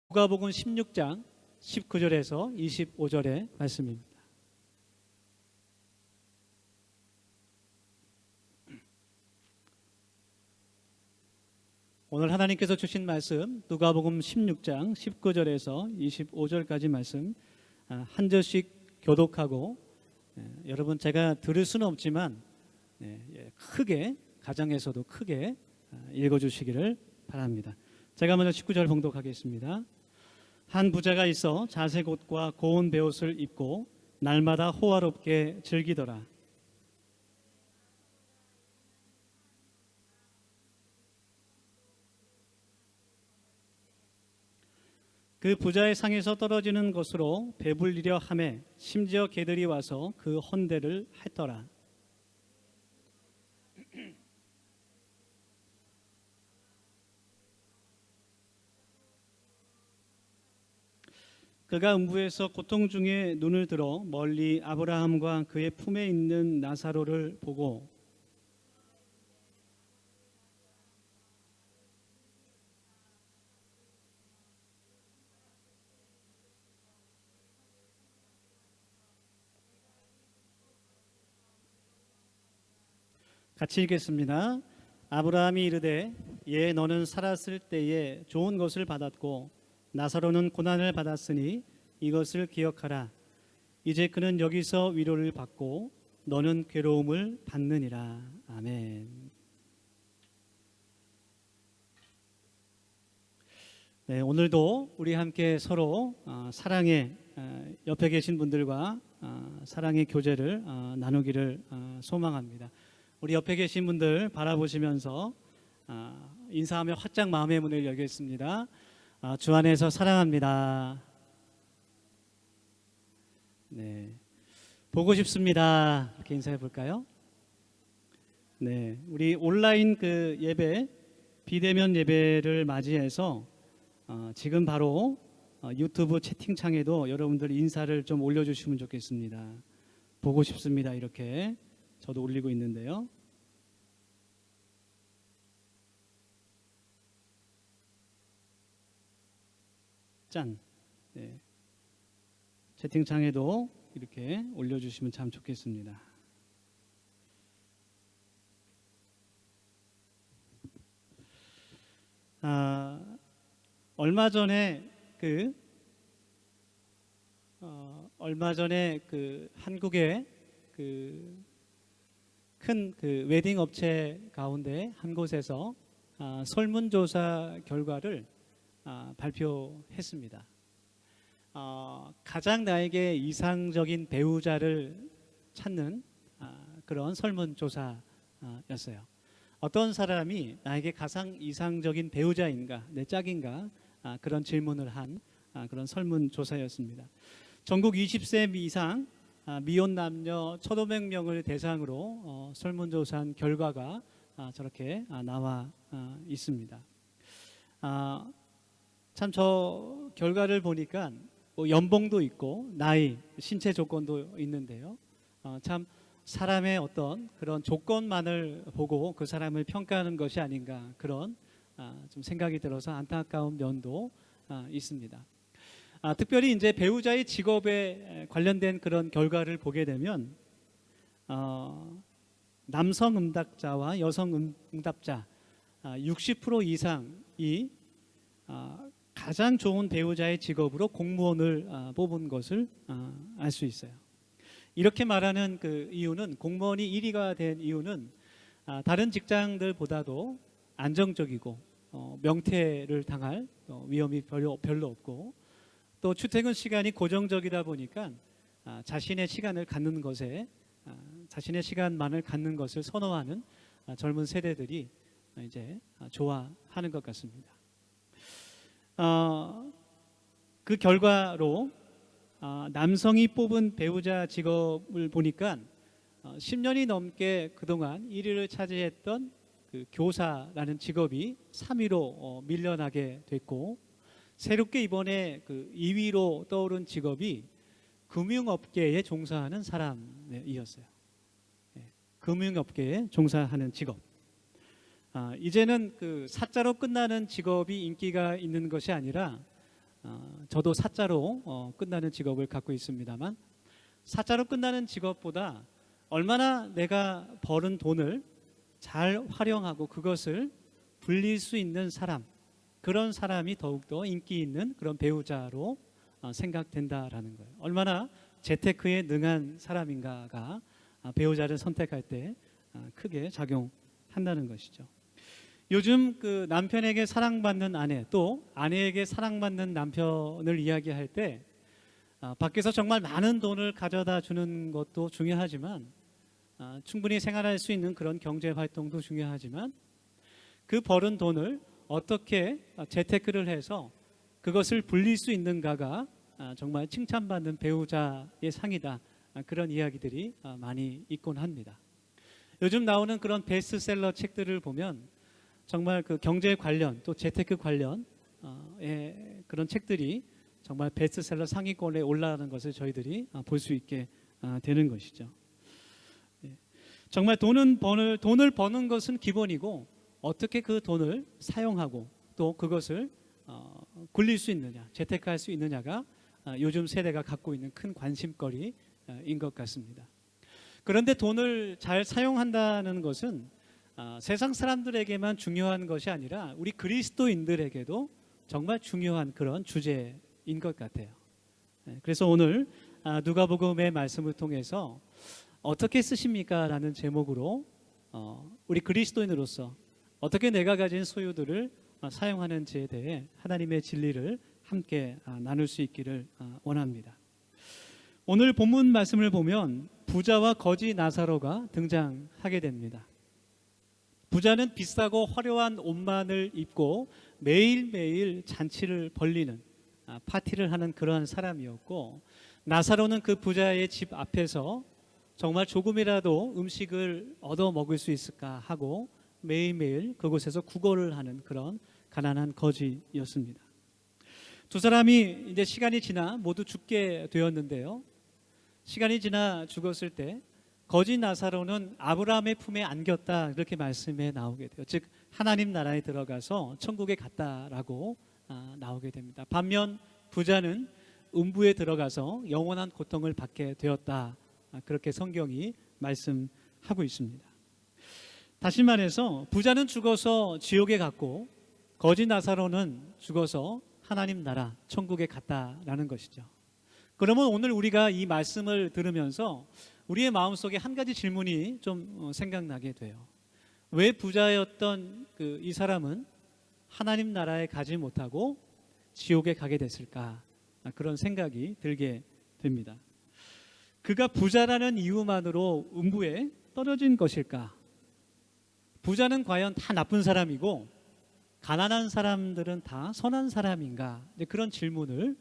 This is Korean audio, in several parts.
누가복음 16장 19절에서 25절의 말씀입니다. 오늘 하나님께서 주신 말씀 누가복음 16장 19절에서 25절까지 말씀 한 절씩 교독하고 여러분 제가 들을 수는 없지만 크게 가정에서도 크게 읽어주시기를 바랍니다. 제가 먼저 19절 봉독하겠습니다. 한 부자가 있어 자색 옷과 고운 베옷을 입고 날마다 호화롭게 즐기더라. 그 부자의 상에서 떨어지는 것으로 배불리려 하매 심지어 개들이 와서 그 헌대를 핥더라. 그가 음부에서 고통 중에 눈을 들어 멀리 아브라함과 그의 품에 있는 나사로를 보고 같이 읽겠습니다. 아브라함이 이르되 예 너는 살았을 때에 좋은 것을 받았고 나사로는 고난을 받았으니 이것을 기억하라. 이제 그는 여기서 위로를 받고 너는 괴로움을 받느니라. 아멘. 네, 오늘도 우리 함께 서로 사랑의 옆에 계신 분들과 사랑의 교제를 나누기를 소망합니다. 우리 옆에 계신 분들 바라보시면서 인사하며 활짝 마음의 문을 열겠습니다. 주 안에서 사랑합니다. 네, 보고 싶습니다. 이렇게 인사해 볼까요? 네, 우리 온라인 그 예배, 비대면 예배를 맞이해서 지금 바로 유튜브 채팅창에도 여러분들 인사를 좀 올려주시면 좋겠습니다. 보고 싶습니다. 이렇게 저도 올리고 있는데요. 짠. 네. 채팅창에도 이렇게 올려주시면 참 좋겠습니다. 얼마 전에 한국의 큰 웨딩 업체 가운데 한 곳에서 설문조사 결과를 발표했습니다. 가장 나에게 이상적인 배우자를 찾는 그런 설문조사였어요. 어떤 사람이 나에게 가장 이상적인 배우자인가, 내 짝인가 그런 질문을 한 그런 설문조사였습니다. 전국 20세 이상 미혼 남녀 1,500명을 대상으로 설문조사한 결과가 저렇게 나와 있습니다. 참 저 결과를 보니까 뭐 연봉도 있고 나이, 신체 조건도 있는데요. 참 사람의 어떤 그런 조건만을 보고 그 사람을 평가하는 것이 아닌가 그런 좀 생각이 들어서 안타까운 면도 있습니다. 특별히 이제 배우자의 직업에 관련된 그런 결과를 보게 되면 남성 응답자와 여성 응답자 60% 이상이 가장 좋은 배우자의 직업으로 공무원을 뽑은 것을 알 수 있어요. 이렇게 말하는 그 이유는 공무원이 1위가 된 이유는 다른 직장들보다도 안정적이고 명퇴를 당할 위험이 별로 없고 또 출퇴근 시간이 고정적이다 보니까 자신의 시간을 갖는 것에 자신의 시간만을 갖는 것을 선호하는 젊은 세대들이 이제 좋아하는 것 같습니다. 그 결과로 남성이 뽑은 배우자 직업을 보니까 10년이 넘게 그동안 1위를 차지했던 그 교사라는 직업이 3위로 밀려나게 됐고 새롭게 이번에 그 2위로 떠오른 직업이 금융업계에 종사하는 사람이었어요. 금융업계에 종사하는 직업. 이제는 그 사자로 끝나는 직업이 인기가 있는 것이 아니라 저도 사자로 끝나는 직업을 갖고 있습니다만, 사자로 끝나는 직업보다 얼마나 내가 버는 돈을 잘 활용하고 그것을 불릴 수 있는 사람, 그런 사람이 더욱더 인기 있는 그런 배우자로 생각된다라는 거예요. 얼마나 재테크에 능한 사람인가가 배우자를 선택할 때 크게 작용한다는 것이죠. 요즘 그 남편에게 사랑받는 아내, 또 아내에게 사랑받는 남편을 이야기할 때 밖에서 정말 많은 돈을 가져다 주는 것도 중요하지만, 충분히 생활할 수 있는 그런 경제 활동도 중요하지만, 그 벌은 돈을 어떻게 재테크를 해서 그것을 불릴 수 있는가가 정말 칭찬받는 배우자의 상이다. 그런 이야기들이 많이 있곤 합니다. 요즘 나오는 그런 베스트셀러 책들을 보면 정말 그 경제 관련 또 재테크 관련의 그런 책들이 정말 베스트셀러 상위권에 올라가는 것을 저희들이 볼 수 있게 되는 것이죠. 정말 돈을 버는 것은 기본이고, 어떻게 그 돈을 사용하고 또 그것을 굴릴 수 있느냐, 재테크할 수 있느냐가 요즘 세대가 갖고 있는 큰 관심거리인 것 같습니다. 그런데 돈을 잘 사용한다는 것은 세상 사람들에게만 중요한 것이 아니라 우리 그리스도인들에게도 정말 중요한 그런 주제인 것 같아요. 그래서 오늘 누가복음의 말씀을 통해서 어떻게 쓰십니까? 라는 제목으로 우리 그리스도인으로서 어떻게 내가 가진 소유들을 사용하는지에 대해 하나님의 진리를 함께 나눌 수 있기를 원합니다. 오늘 본문 말씀을 보면 부자와 거지 나사로가 등장하게 됩니다. 부자는 비싸고 화려한 옷만을 입고 매일매일 잔치를 벌리는, 파티를 하는 그러한 사람이었고, 나사로는 그 부자의 집 앞에서 정말 조금이라도 음식을 얻어 먹을 수 있을까 하고 매일매일 그곳에서 구걸을 하는 그런 가난한 거지였습니다. 두 사람이 이제 시간이 지나 모두 죽게 되었는데요. 시간이 지나 죽었을 때 거지 나사로는 아브라함의 품에 안겼다, 이렇게 말씀에 나오게 돼요. 즉 하나님 나라에 들어가서 천국에 갔다라고 나오게 됩니다. 반면 부자는 음부에 들어가서 영원한 고통을 받게 되었다, 그렇게 성경이 말씀하고 있습니다. 다시 말해서 부자는 죽어서 지옥에 갔고 거지 나사로는 죽어서 하나님 나라 천국에 갔다라는 것이죠. 그러면 오늘 우리가 이 말씀을 들으면서 우리의 마음속에 한 가지 질문이 좀 생각나게 돼요. 왜 부자였던 이 사람은 하나님 나라에 가지 못하고 지옥에 가게 됐을까? 그런 생각이 들게 됩니다. 그가 부자라는 이유만으로 음부에 떨어진 것일까? 부자는 과연 다 나쁜 사람이고 가난한 사람들은 다 선한 사람인가? 그런 질문을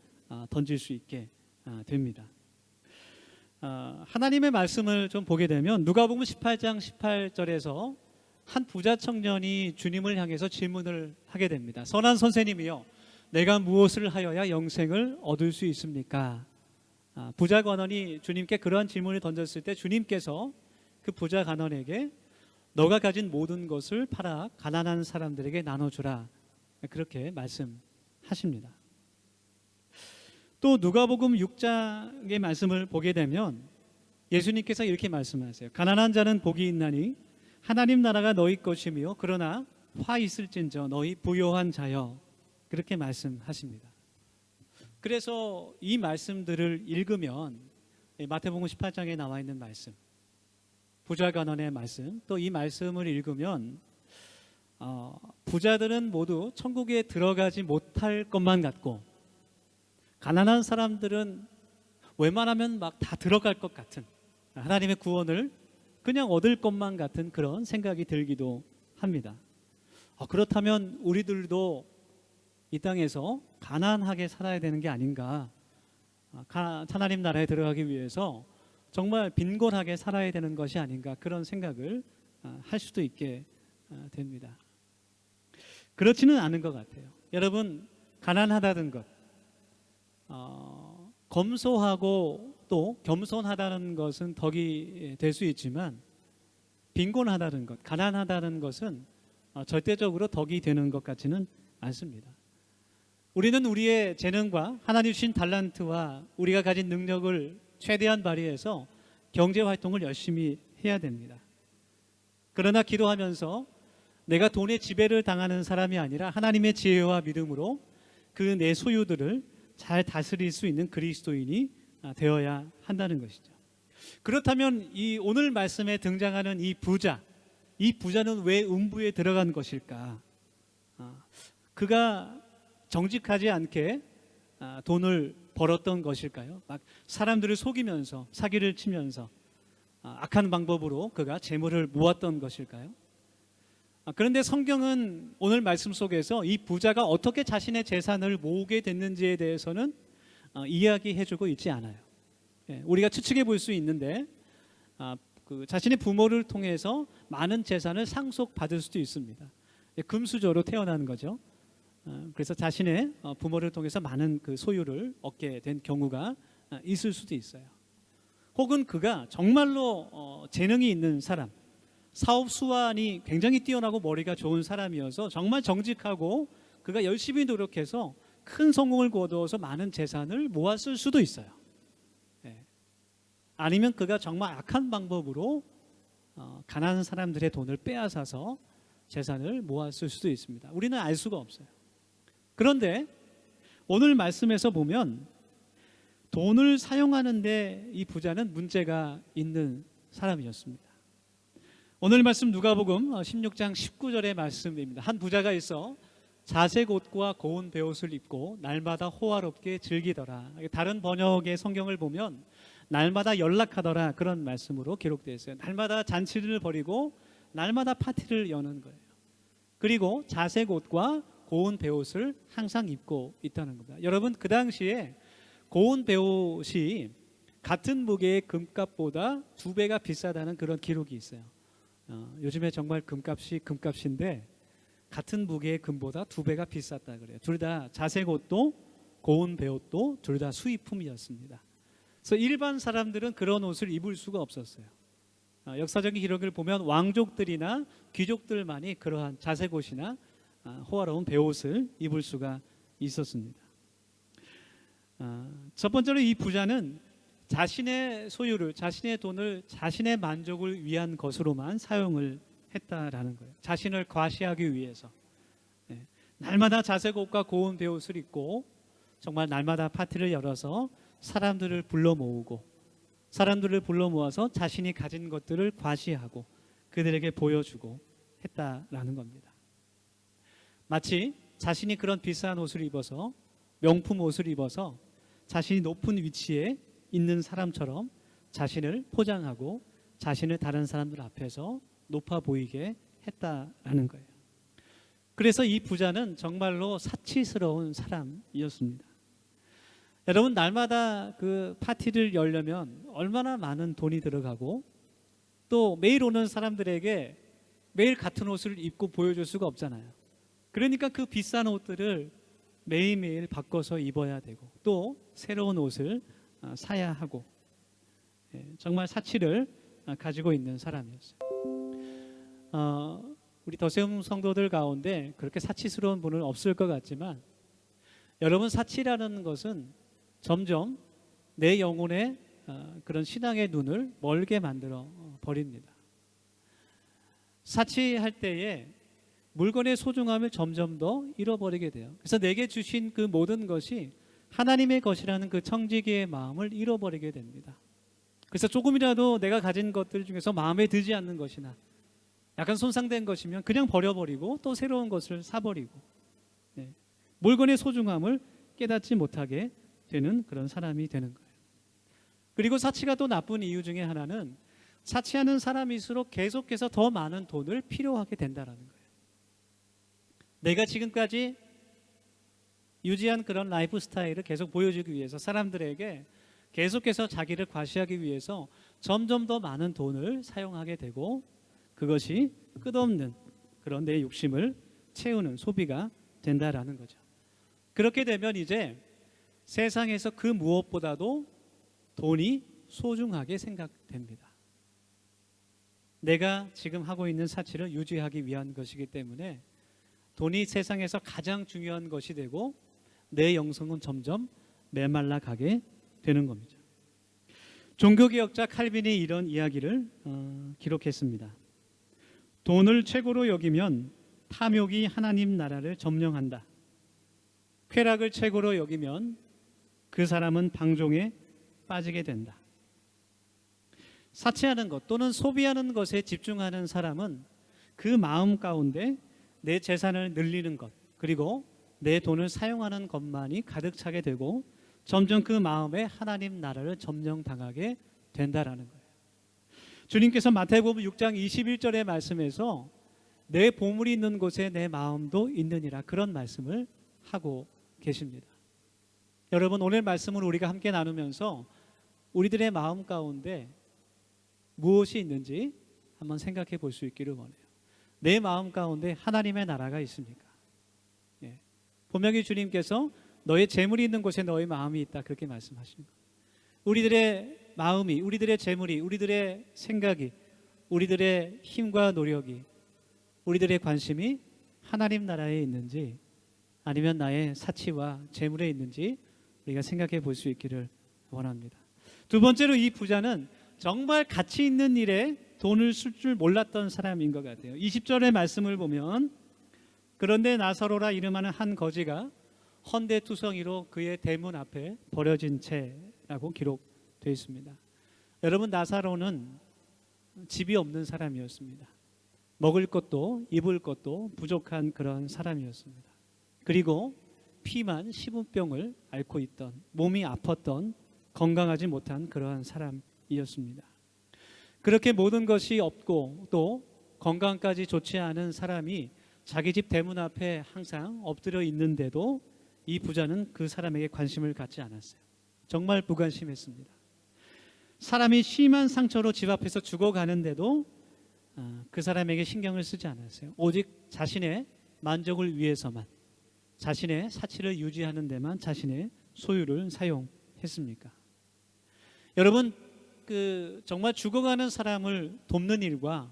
던질 수 있게 됩니다. 하나님의 말씀을 좀 보게 되면 누가복음 18장 18절에서 한 부자 청년이 주님을 향해서 질문을 하게 됩니다. 선한 선생님이여, 내가 무엇을 하여야 영생을 얻을 수 있습니까? 부자 관원이 주님께 그러한 질문을 던졌을 때 주님께서 그 부자 관원에게 너가 가진 모든 것을 팔아 가난한 사람들에게 나눠주라, 그렇게 말씀하십니다. 또 누가복음 6장의 말씀을 보게 되면 예수님께서 이렇게 말씀하세요. 가난한 자는 복이 있나니 하나님 나라가 너희 것이며 그러나 화 있을진저 너희 부요한 자여, 그렇게 말씀하십니다. 그래서 이 말씀들을 읽으면 마태복음 18장에 나와 있는 말씀, 부자 간원의 말씀, 또 이 말씀을 읽으면 부자들은 모두 천국에 들어가지 못할 것만 같고 가난한 사람들은 웬만하면 막 다 들어갈 것 같은, 하나님의 구원을 그냥 얻을 것만 같은 그런 생각이 들기도 합니다. 그렇다면 우리들도 이 땅에서 가난하게 살아야 되는 게 아닌가, 하나님 나라에 들어가기 위해서 정말 빈곤하게 살아야 되는 것이 아닌가, 그런 생각을 할 수도 있게 됩니다. 그렇지는 않은 것 같아요. 여러분, 가난하다는 것, 검소하고 또 겸손하다는 것은 덕이 될 수 있지만 빈곤하다는 것, 가난하다는 것은 절대적으로 덕이 되는 것 같지는 않습니다. 우리는 우리의 재능과 하나님 주신 달란트와 우리가 가진 능력을 최대한 발휘해서 경제 활동을 열심히 해야 됩니다. 그러나 기도하면서 내가 돈의 지배를 당하는 사람이 아니라 하나님의 지혜와 믿음으로 그 내 소유들을 잘 다스릴 수 있는 그리스도인이 되어야 한다는 것이죠. 그렇다면 이 오늘 말씀에 등장하는 이 부자는 왜 음부에 들어간 것일까? 그가 정직하지 않게 돈을 벌었던 것일까요? 막 사람들을 속이면서 사기를 치면서 악한 방법으로 그가 재물을 모았던 것일까요? 그런데 성경은 오늘 말씀 속에서 이 부자가 어떻게 자신의 재산을 모으게 됐는지에 대해서는 이야기해주고 있지 않아요. 우리가 추측해 볼 수 있는데 그 자신의 부모를 통해서 많은 재산을 상속받을 수도 있습니다. 금수저로 태어난 거죠. 그래서 자신의 부모를 통해서 많은 그 소유를 얻게 된 경우가 있을 수도 있어요. 혹은 그가 정말로 재능이 있는 사람, 사업 수완이 굉장히 뛰어나고 머리가 좋은 사람이어서 정말 정직하고 그가 열심히 노력해서 큰 성공을 거두어서 많은 재산을 모았을 수도 있어요. 아니면 그가 정말 악한 방법으로 가난한 사람들의 돈을 빼앗아서 재산을 모았을 수도 있습니다. 우리는 알 수가 없어요. 그런데 오늘 말씀에서 보면 돈을 사용하는데 이 부자는 문제가 있는 사람이었습니다. 오늘 말씀 누가복음 16장 19절의 말씀입니다. 한 부자가 있어 자색 옷과 고운 베옷을 입고 날마다 호화롭게 즐기더라. 다른 번역의 성경을 보면 날마다 연락하더라, 그런 말씀으로 기록되어 있어요. 날마다 잔치를 벌이고 날마다 파티를 여는 거예요. 그리고 자색 옷과 고운 베옷을 항상 입고 있다는 겁니다. 여러분, 그 당시에 고운 베옷이 같은 무게의 금값보다 2배가 비싸다는 그런 기록이 있어요. 요즘에 정말 금값이 금값인데 같은 무게의 금보다 2배가 비쌌다 그래요. 둘 다 자색 옷도 고운 베옷도 둘 다 수입품이었습니다. 그래서 일반 사람들은 그런 옷을 입을 수가 없었어요. 역사적인 기록을 보면 왕족들이나 귀족들만이 그러한 자색 옷이나 호화로운 베옷을 입을 수가 있었습니다. 첫 번째로 이 부자는 자신의 소유를, 자신의 돈을 자신의 만족을 위한 것으로만 사용을 했다라는 거예요. 자신을 과시하기 위해서. 날마다 자색 옷과 고운 베옷을 입고 정말 날마다 파티를 열어서 사람들을 불러 모으고, 사람들을 불러 모아서 자신이 가진 것들을 과시하고 그들에게 보여주고 했다라는 겁니다. 마치 자신이 그런 비싼 옷을 입어서, 명품 옷을 입어서 자신이 높은 위치에 있는 사람처럼 자신을 포장하고 자신을 다른 사람들 앞에서 높아 보이게 했다라는 거예요. 그래서 이 부자는 정말로 사치스러운 사람이었습니다. 여러분, 날마다 그 파티를 열려면 얼마나 많은 돈이 들어가고 또 매일 오는 사람들에게 매일 같은 옷을 입고 보여줄 수가 없잖아요. 그러니까 그 비싼 옷들을 매일매일 바꿔서 입어야 되고 또 새로운 옷을 사야 하고, 정말 사치를 가지고 있는 사람이었어요. 우리 더세움 성도들 가운데 그렇게 사치스러운 분은 없을 것 같지만, 여러분, 사치라는 것은 점점 내 영혼의 그런 신앙의 눈을 멀게 만들어 버립니다. 사치할 때에 물건의 소중함을 점점 더 잃어버리게 돼요. 그래서 내게 주신 그 모든 것이 하나님의 것이라는 그 청지기의 마음을 잃어버리게 됩니다. 그래서 조금이라도 내가 가진 것들 중에서 마음에 들지 않는 것이나 약간 손상된 것이면 그냥 버려버리고 또 새로운 것을 사버리고, 물건의 소중함을 깨닫지 못하게 되는 그런 사람이 되는 거예요. 그리고 사치가 또 나쁜 이유 중에 하나는 사치하는 사람일수록 계속해서 더 많은 돈을 필요하게 된다는 거예요. 내가 지금까지 유지한 그런 라이프 스타일을 계속 보여주기 위해서, 사람들에게 계속해서 자기를 과시하기 위해서 점점 더 많은 돈을 사용하게 되고, 그것이 끝없는 그런 내 욕심을 채우는 소비가 된다라는 거죠. 그렇게 되면 이제 세상에서 그 무엇보다도 돈이 소중하게 생각됩니다. 내가 지금 하고 있는 사치를 유지하기 위한 것이기 때문에 돈이 세상에서 가장 중요한 것이 되고, 내 영성은 점점 메말라 가게 되는 겁니다. 종교개혁자 칼빈이 이런 이야기를 기록했습니다. 돈을 최고로 여기면 탐욕이 하나님 나라를 점령한다. 쾌락을 최고로 여기면 그 사람은 방종에 빠지게 된다. 사치하는 것 또는 소비하는 것에 집중하는 사람은 그 마음 가운데 내 재산을 늘리는 것, 그리고 내 돈을 사용하는 것만이 가득 차게 되고 점점 그 마음에 하나님 나라를 점령당하게 된다라는 거예요. 주님께서 마태복음 6장 21절의 말씀에서 내 보물이 있는 곳에 내 마음도 있느니라, 그런 말씀을 하고 계십니다. 여러분, 오늘 말씀을 우리가 함께 나누면서 우리들의 마음 가운데 무엇이 있는지 한번 생각해 볼 수 있기를 원해요. 내 마음 가운데 하나님의 나라가 있습니까? 분명히 주님께서 너의 재물이 있는 곳에 너의 마음이 있다, 그렇게 말씀하십니다. 우리들의 마음이, 우리들의 재물이, 우리들의 생각이, 우리들의 힘과 노력이, 우리들의 관심이 하나님 나라에 있는지 아니면 나의 사치와 재물에 있는지 우리가 생각해 볼 수 있기를 원합니다. 두 번째로, 이 부자는 정말 가치 있는 일에 돈을 쓸 줄 몰랐던 사람인 것 같아요. 20절의 말씀을 보면 그런데 나사로라 이름하는 한 거지가 헌데투성이로 그의 대문 앞에 버려진 채라고 기록되어 있습니다. 여러분, 나사로는 집이 없는 사람이었습니다. 먹을 것도 입을 것도 부족한 그런 사람이었습니다. 그리고 피만 씹은병을 앓고 있던, 몸이 아팠던, 건강하지 못한 그러한 사람이었습니다. 그렇게 모든 것이 없고 또 건강까지 좋지 않은 사람이 자기 집 대문 앞에 항상 엎드려 있는데도 이 부자는 그 사람에게 관심을 갖지 않았어요. 정말 무관심했습니다. 사람이 심한 상처로 집 앞에서 죽어가는데도 그 사람에게 신경을 쓰지 않았어요. 오직 자신의 만족을 위해서만, 자신의 사치를 유지하는 데만 자신의 소유를 사용했습니까? 여러분, 정말 죽어가는 사람을 돕는 일과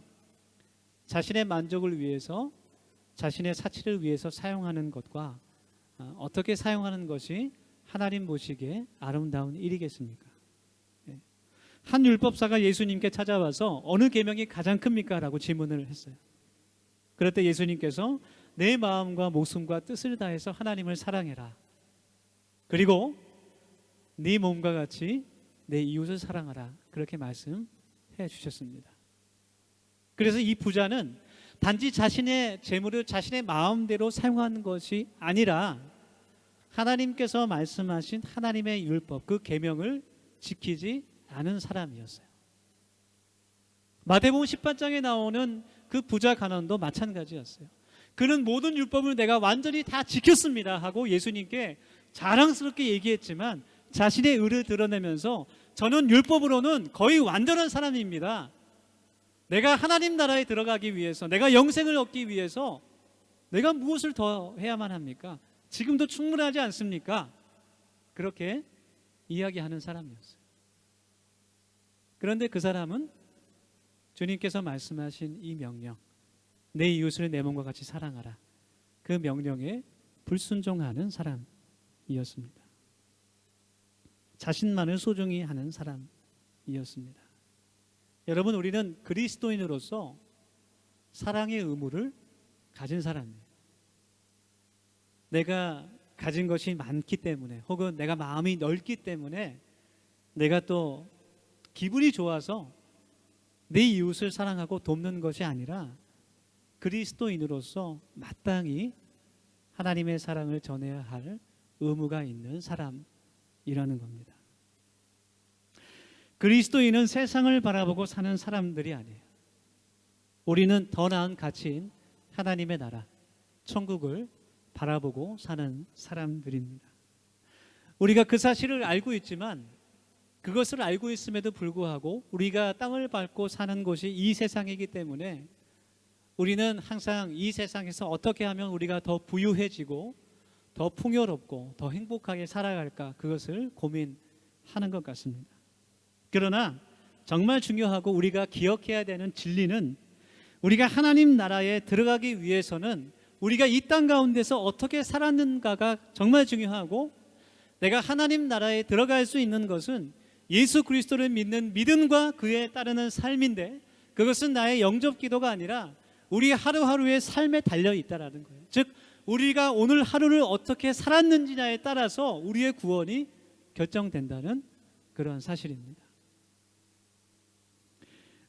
자신의 만족을 위해서, 자신의 사치를 위해서 사용하는 것과 어떻게 사용하는 것이 하나님 보시기에 아름다운 일이겠습니까? 한 율법사가 예수님께 찾아와서 어느 계명이 가장 큽니까? 라고 질문을 했어요. 그럴 때 예수님께서 내 마음과 목숨과 뜻을 다해서 하나님을 사랑해라, 그리고 네 몸과 같이 내 이웃을 사랑하라, 그렇게 말씀해 주셨습니다. 그래서 이 부자는 단지 자신의 재물을 자신의 마음대로 사용하는 것이 아니라 하나님께서 말씀하신 하나님의 율법, 그 계명을 지키지 않은 사람이었어요. 마태복음 18장에 나오는 그 부자 간원도 마찬가지였어요. 그는 모든 율법을 내가 완전히 다 지켰습니다 하고 예수님께 자랑스럽게 얘기했지만 자신의 의를 드러내면서 저는 율법으로는 거의 완전한 사람입니다. 내가 하나님 나라에 들어가기 위해서, 내가 영생을 얻기 위해서 내가 무엇을 더 해야만 합니까? 지금도 충분하지 않습니까? 그렇게 이야기하는 사람이었어요. 그런데 그 사람은 주님께서 말씀하신 이 명령, 내 이웃을 내 몸과 같이 사랑하라, 그 명령에 불순종하는 사람이었습니다. 자신만을 소중히 하는 사람이었습니다. 여러분, 우리는 그리스도인으로서 사랑의 의무를 가진 사람이에요. 내가 가진 것이 많기 때문에, 혹은 내가 마음이 넓기 때문에 내가 또 기분이 좋아서 내 이웃을 사랑하고 돕는 것이 아니라 그리스도인으로서 마땅히 하나님의 사랑을 전해야 할 의무가 있는 사람이라는 겁니다. 그리스도인은 세상을 바라보고 사는 사람들이 아니에요. 우리는 더 나은 가치인 하나님의 나라, 천국을 바라보고 사는 사람들입니다. 우리가 그 사실을 알고 있지만 그것을 알고 있음에도 불구하고 우리가 땅을 밟고 사는 곳이 이 세상이기 때문에 우리는 항상 이 세상에서 어떻게 하면 우리가 더 부유해지고 더 풍요롭고 더 행복하게 살아갈까, 그것을 고민하는 것 같습니다. 그러나 정말 중요하고 우리가 기억해야 되는 진리는 우리가 하나님 나라에 들어가기 위해서는 우리가 이 땅 가운데서 어떻게 살았는가가 정말 중요하고, 내가 하나님 나라에 들어갈 수 있는 것은 예수 그리스도를 믿는 믿음과 그에 따르는 삶인데, 그것은 나의 영접 기도가 아니라 우리 하루하루의 삶에 달려 있다라는 거예요. 즉 우리가 오늘 하루를 어떻게 살았는지냐에 따라서 우리의 구원이 결정된다는 그런 사실입니다.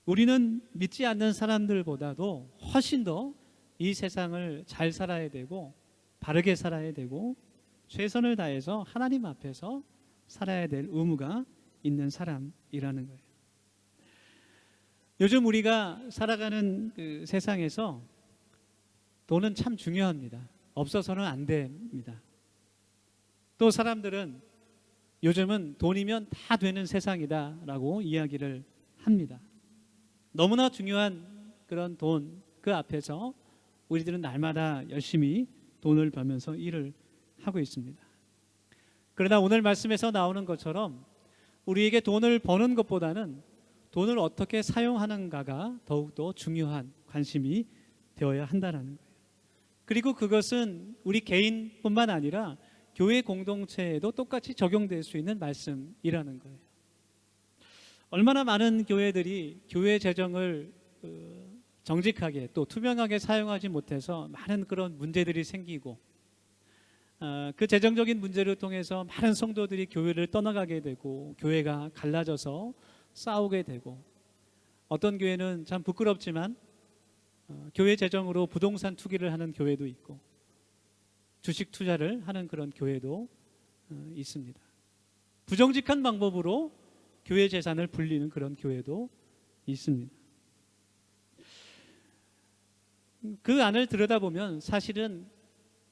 우리는 믿지 않는 사람들보다도 훨씬 더 이 세상을 잘 살아야 되고 바르게 살아야 되고 최선을 다해서 하나님 앞에서 살아야 될 의무가 있는 사람이라는 거예요. 요즘 우리가 살아가는 그 세상에서 돈은 참 중요합니다. 없어서는 안 됩니다. 또 사람들은 요즘은 돈이면 다 되는 세상이다라고 이야기를 합니다. 너무나 중요한 그런 돈, 그 앞에서 우리들은 날마다 열심히 돈을 벌면서 일을 하고 있습니다. 그러나 오늘 말씀에서 나오는 것처럼 우리에게 돈을 버는 것보다는 돈을 어떻게 사용하는가가 더욱더 중요한 관심이 되어야 한다는 거예요. 그리고 그것은 우리 개인뿐만 아니라 교회 공동체에도 똑같이 적용될 수 있는 말씀이라는 거예요. 얼마나 많은 교회들이 교회 재정을 정직하게 또 투명하게 사용하지 못해서 많은 그런 문제들이 생기고, 그 재정적인 문제를 통해서 많은 성도들이 교회를 떠나가게 되고 교회가 갈라져서 싸우게 되고, 어떤 교회는 참 부끄럽지만 교회 재정으로 부동산 투기를 하는 교회도 있고 주식 투자를 하는 그런 교회도 있습니다. 부정직한 방법으로 교회 재산을 불리는 그런 교회도 있습니다. 그 안을 들여다보면 사실은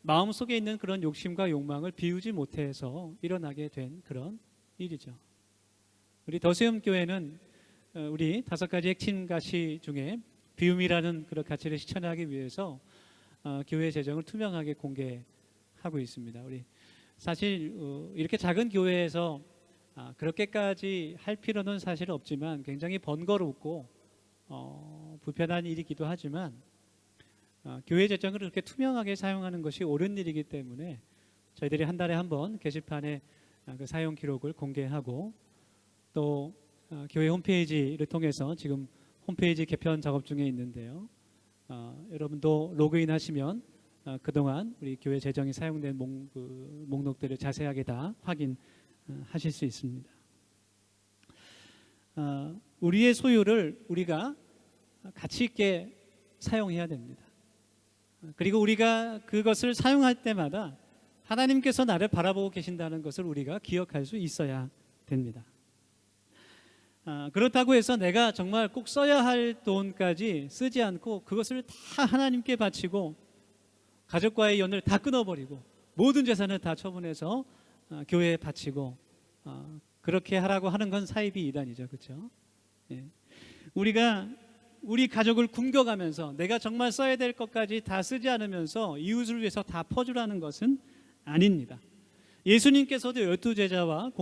마음속에 있는 그런 욕심과 욕망을 비우지 못해서 일어나게 된 그런 일이죠. 우리 더세움 교회는 우리 5가지 핵심 가치 중에 비움이라는 그런 가치를 실천하기 위해서 교회 재정을 투명하게 공개하고 있습니다. 우리 사실 이렇게 작은 교회에서 그렇게까지 할 필요는 사실 없지만 굉장히 번거롭고 불편한 일이기도 하지만 교회 재정을 그렇게 투명하게 사용하는 것이 옳은 일이기 때문에 저희들이 한 달에 한 번 게시판에 그 사용 기록을 공개하고, 또 교회 홈페이지를 통해서 지금 홈페이지 개편 작업 중에 있는데요. 여러분도 로그인 하시면 그동안 우리 교회 재정이 사용된 목록들을 자세하게 다 확인하실 수 있습니다. 우리의 소유를 우리가 가치 있게 사용해야 됩니다. 그리고 우리가 그것을 사용할 때마다 하나님께서 나를 바라보고 계신다는 것을 우리가 기억할 수 있어야 됩니다. 그렇다고 해서 내가 정말 꼭 써야 할 돈까지 쓰지 않고 그것을 다 하나님께 바치고 가족과의 연을 다 끊어버리고 모든 재산을 다 처분해서 교회에 바치고 그렇게 하라고 하는 건 사이비 이단이죠. 그렇죠? 예. 우리가 우리 가족을 굶겨가면서 내가 정말 써야 될 것까지 다 쓰지 않으면서 이웃을 위해서 다 퍼주라는 것은 아닙니다. 예수님께서도 12제자와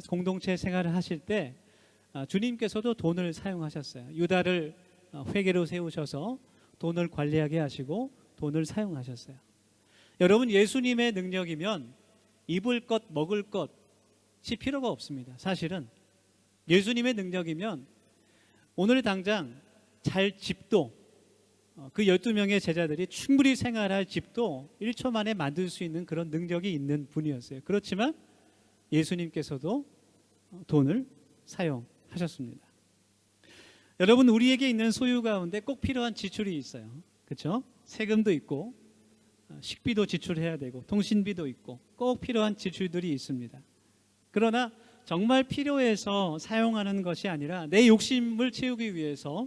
공동체 생활을 하실 때 주님께서도 돈을 사용하셨어요. 유다를 회계로 세우셔서 돈을 관리하게 하시고 돈을 사용하셨어요. 여러분, 예수님의 능력이면 입을 것 먹을 것이 필요가 없습니다. 사실은 예수님의 능력이면 오늘 당장 잘 집도 그 12명의 제자들이 충분히 생활할 집도 1초 만에 만들 수 있는 그런 능력이 있는 분이었어요. 그렇지만 예수님께서도 돈을 사용하셨습니다. 여러분, 우리에게 있는 소유 가운데 꼭 필요한 지출이 있어요. 그렇죠? 세금도 있고 식비도 지출해야 되고 통신비도 있고 꼭 필요한 지출들이 있습니다. 그러나 정말 필요해서 사용하는 것이 아니라 내 욕심을 채우기 위해서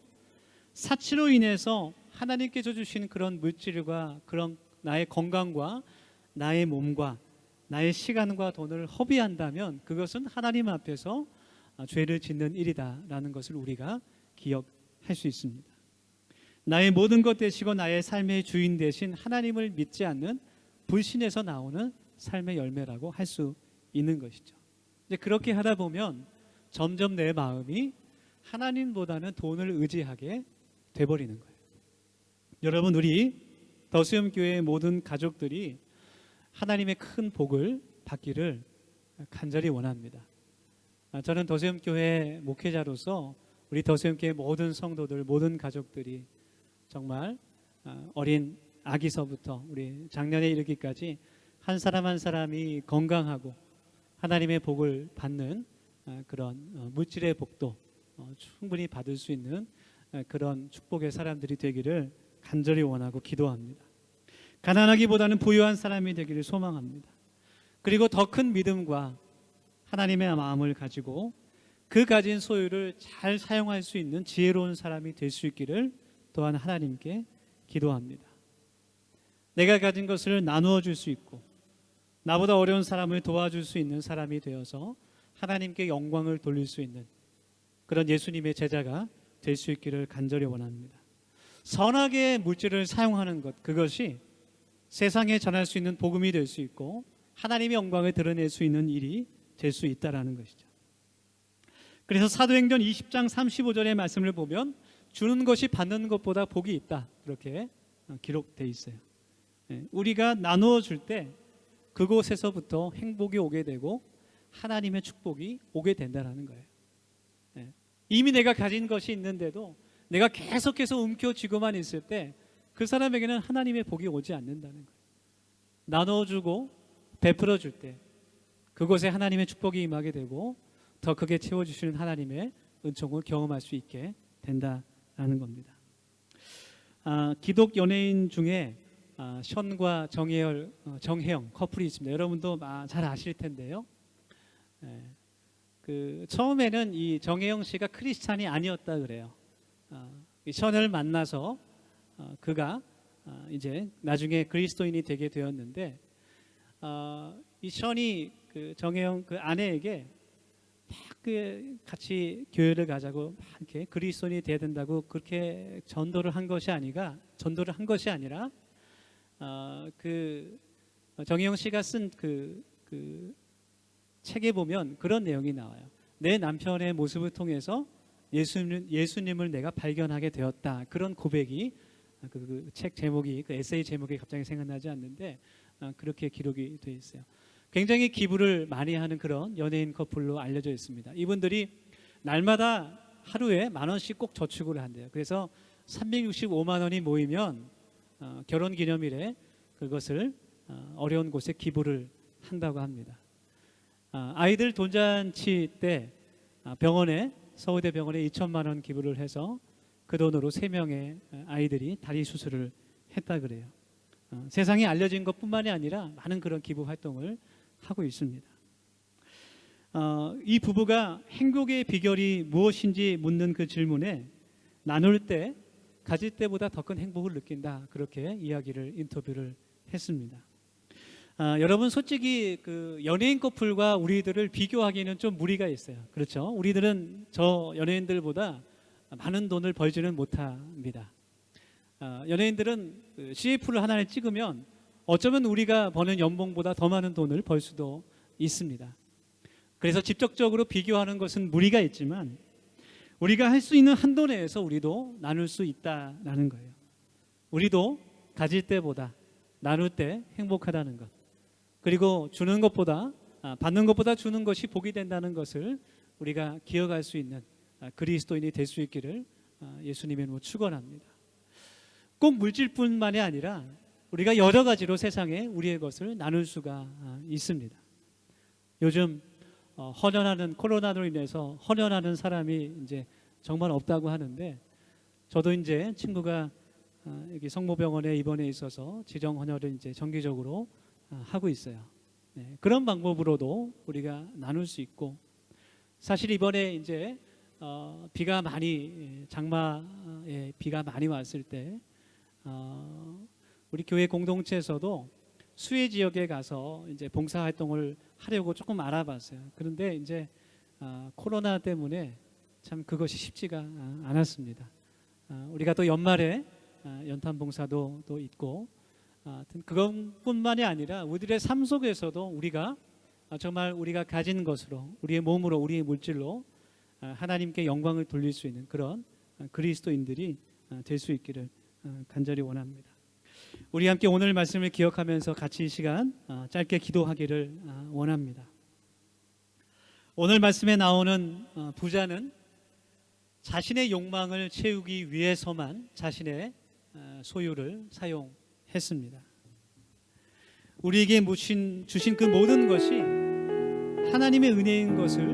사치로 인해서 하나님께서 주신 그런 물질과 그런 나의 건강과 나의 몸과 나의 시간과 돈을 허비한다면 그것은 하나님 앞에서 죄를 짓는 일이다라는 것을 우리가 기억할 수 있습니다. 나의 모든 것 되시고 나의 삶의 주인 되신 하나님을 믿지 않는 불신에서 나오는 삶의 열매라고 할 수 있는 것이죠. 이제 그렇게 하다 보면 점점 내 마음이 하나님보다는 돈을 의지하게 돼버리는 거예요. 여러분, 우리 더수염 교회의 모든 가족들이 하나님의 큰 복을 받기를 간절히 원합니다. 저는 더수염 교회 목회자로서 우리 더수염 교회 모든 성도들, 모든 가족들이 정말 어린 아기서부터 우리 장년에 이르기까지 한 사람 한 사람이 건강하고 하나님의 복을 받는 그런 물질의 복도 충분히 받을 수 있는 그런 축복의 사람들이 되기를 간절히 원하고 기도합니다. 가난하기보다는 부유한 사람이 되기를 소망합니다. 그리고 더 큰 믿음과 하나님의 마음을 가지고 그 가진 소유를 잘 사용할 수 있는 지혜로운 사람이 될 수 있기를 또한 하나님께 기도합니다. 내가 가진 것을 나누어 줄 수 있고 나보다 어려운 사람을 도와줄 수 있는 사람이 되어서 하나님께 영광을 돌릴 수 있는 그런 예수님의 제자가 될 수 있기를 간절히 원합니다. 선하게 물질을 사용하는 것, 그것이 세상에 전할 수 있는 복음이 될 수 있고 하나님의 영광을 드러낼 수 있는 일이 될 수 있다라는 것이죠. 그래서 사도행전 20장 35절의 말씀을 보면 주는 것이 받는 것보다 복이 있다, 그렇게 기록되어 있어요. 우리가 나누어 줄 때 그곳에서부터 행복이 오게 되고 하나님의 축복이 오게 된다는 거예요. 이미 내가 가진 것이 있는데도 내가 계속해서 움켜쥐고만 있을 때 그 사람에게는 하나님의 복이 오지 않는다는 거예요. 나눠주고 베풀어 줄 때 그곳에 하나님의 축복이 임하게 되고 더 크게 채워주시는 하나님의 은총을 경험할 수 있게 된다라는 겁니다. 기독 연예인 중에 션과 정혜영 커플이 있습니다. 여러분도 잘 아실 텐데요. 처음에는 이 정혜영 씨가 크리스찬이 아니었다 그래요. 이 션을 만나서 그가 이제 나중에 그리스도인이 되게 되었는데 이 션이 그 정혜영 그 아내에게 막 같이 교회를 가자고 막 이렇게 그리스도인이 돼야 된다고 그렇게 전도를 한 것이 아니라 그 정혜영 씨가 쓴 그 책에 보면 그런 내용이 나와요. 내 남편의 모습을 통해서 예수님을 내가 발견하게 되었다. 그런 고백이 그 책 제목이, 그 에세이 제목이 갑자기 생각나지 않는데 그렇게 기록이 되어 있어요. 굉장히 기부를 많이 하는 그런 연예인 커플로 알려져 있습니다. 이분들이 날마다 하루에 10,000원씩 꼭 저축을 한대요. 그래서 365만 원이 모이면 결혼기념일에 그것을 어려운 곳에 기부를 한다고 합니다. 아이들 돈잔치 때 서울대 병원에 2천만 원 기부를 해서 그 돈으로 3명의 아이들이 다리 수술을 했다 그래요. 세상에 알려진 것뿐만이 아니라 많은 그런 기부 활동을 하고 있습니다. 이 부부가 행복의 비결이 무엇인지 묻는 그 질문에 나눌 때 가질 때보다 더 큰 행복을 느낀다, 그렇게 인터뷰를 했습니다. 여러분, 솔직히 그 연예인 커플과 우리들을 비교하기는 좀 무리가 있어요. 그렇죠? 우리들은 저 연예인들보다 많은 돈을 벌지는 못합니다. 연예인들은 CF를 하나를 찍으면 어쩌면 우리가 버는 연봉보다 더 많은 돈을 벌 수도 있습니다. 그래서 직접적으로 비교하는 것은 무리가 있지만 우리가 할 수 있는 한도 내에서 우리도 나눌 수 있다라는 거예요. 우리도 가질 때보다 나눌 때 행복하다는 것, 그리고 주는 것보다 받는 것보다 주는 것이 복이 된다는 것을 우리가 기억할 수 있는 그리스도인이 될 수 있기를 예수님의 이름으로 축원합니다. 꼭 물질뿐만이 아니라 우리가 여러 가지로 세상에 우리의 것을 나눌 수가 있습니다. 요즘 코로나로 인해서 헌혈하는 사람이 이제 정말 없다고 하는데, 저도 이제 친구가 여기 성모병원에 입원해 있어서 지정 헌혈을 이제 정기적으로 하고 있어요. 그런 방법으로도 우리가 나눌 수 있고, 사실 이번에 이제 비가 많이 장마에 비가 많이 왔을 때 우리 교회 공동체에서도 수해 지역에 가서 이제 봉사 활동을 하려고 조금 알아봤어요. 그런데 이제 코로나 때문에 참 그것이 쉽지가 않았습니다. 우리가 또 연말에 연탄 봉사도 또 있고, 그것뿐만이 아니라 우리들의 삶 속에서도 우리가 정말 우리가 가진 것으로, 우리의 몸으로, 우리의 물질로 하나님께 영광을 돌릴 수 있는 그런 그리스도인들이 될 수 있기를 간절히 원합니다. 우리 함께 오늘 말씀을 기억하면서 같이 이 시간 짧게 기도하기를 원합니다. 오늘 말씀에 나오는 부자는 자신의 욕망을 채우기 위해서만 자신의 소유를 사용했습니다. 우리에게 주신 그 모든 것이 하나님의 은혜인 것을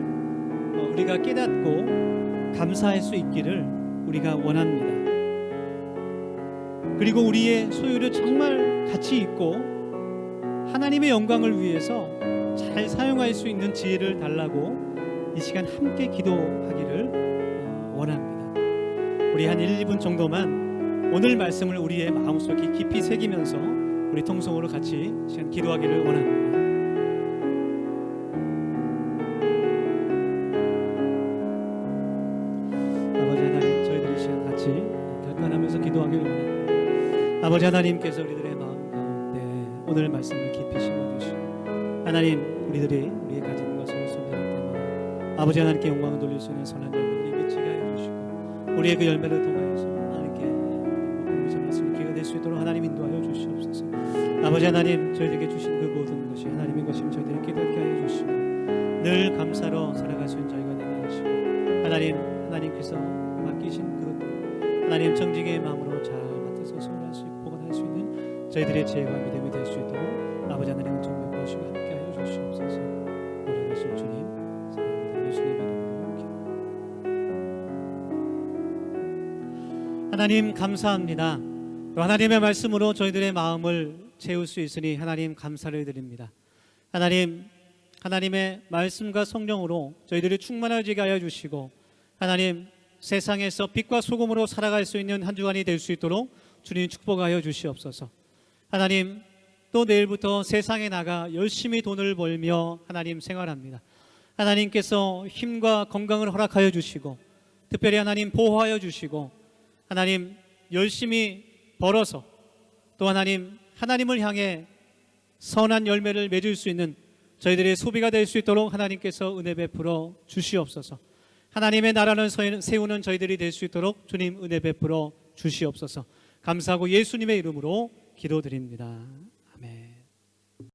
우리가 깨닫고 감사할 수 있기를 우리가 원합니다. 그리고 우리의 소유를 정말 가치 있고 하나님의 영광을 위해서 잘 사용할 수 있는 지혜를 달라고 이 시간 함께 기도하기를 원합니다. 우리 한 1, 2분 정도만 오늘 말씀을 우리의 마음속에 깊이 새기면서 우리 통성으로 같이 시간 기도하기를 원합니다. 아버지 하나님, 저희들이 시간 같이 결단하면서 기도하기를 원합니다. 아버지 하나님께서 우리들의 마음 가운데 오늘 말씀을 깊이 심어주시고 하나님, 우리들이 우리의 가진 것을 소비할 때마다 아버지 하나님께 영광을 돌릴 수 있는 선한 열매를 맺히게 하여 주시고 우리의 그 열매를 통하여서 하나님께 우리 말씀을 기가 될 수 있도록 하나님 인도하여 주시옵소서. 아버지 하나님, 저희들에게 주신 그 모든 것이 하나님의 것임을 저희들이 깨닫게 하여 주시고 늘 감사로 살아갈 수 있는 저희가 되게 하시고 하나님께서 맡기신 그것들 하나님 정직의 마음으로 잘 맡아서 소홀할 수 있고 보관할 수 있는 저희들의 지혜와 믿음이 될 수 있도록 아버지 하나님 정말 보시고 함께 하여 주시옵소서. 모든 주님 사랑합니다. 예수님 이름으로 기도합니다. 하나님 감사합니다. 또 하나님의 말씀으로 저희들의 마음을 채울 수 있으니 하나님 감사를 드립니다. 하나님의 말씀과 성령으로 저희들이 충만해지게 하여 주시고 하나님 세상에서 빛과 소금으로 살아갈 수 있는 한 주간이 될 수 있도록 주님 축복하여 주시옵소서. 하나님, 또 내일부터 세상에 나가 열심히 돈을 벌며 하나님 생활합니다. 하나님께서 힘과 건강을 허락하여 주시고 특별히 하나님 보호하여 주시고 하나님 열심히 벌어서 또 하나님을 향해 선한 열매를 맺을 수 있는 저희들의 소비가 될 수 있도록 하나님께서 은혜 베풀어 주시옵소서. 하나님의 나라를 세우는 저희들이 될 수 있도록 주님 은혜 베풀어 주시옵소서. 감사하고 예수님의 이름으로 기도드립니다.